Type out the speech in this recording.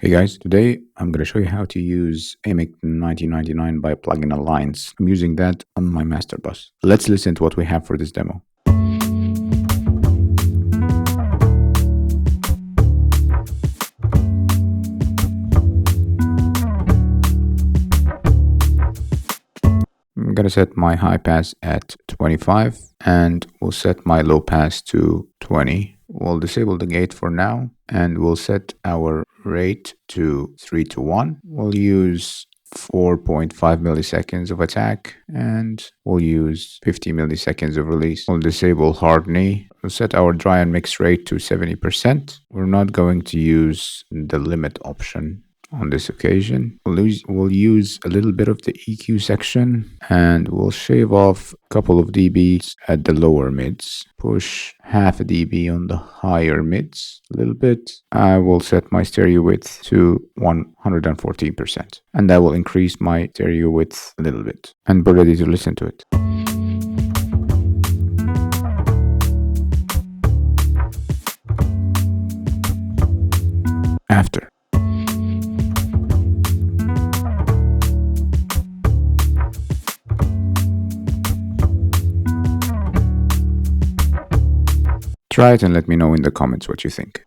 Hey guys, today I'm going to show you how to use AMEK 1999 by Plugin Alliance. I'm using that on my master bus. Let's listen to what we have for this demo. I'm going to set my high pass at 25 and we'll set my low pass to 20. We'll disable the gate for now and we'll set our rate to 3 to 1. We'll use 4.5 milliseconds of attack and we'll use 50 milliseconds of release. We'll disable hard knee. We'll set our dry and mix rate to 70%. We're not going to use the limit option on this occasion. We'll use a little bit of the EQ section and we'll shave off a couple of dBs at the lower mids, push half a dB on the higher mids a little bit. I will set my stereo width to 114% and that will increase my stereo width a little bit, and we're ready to listen to it. After. Try it and let me know in the comments what you think.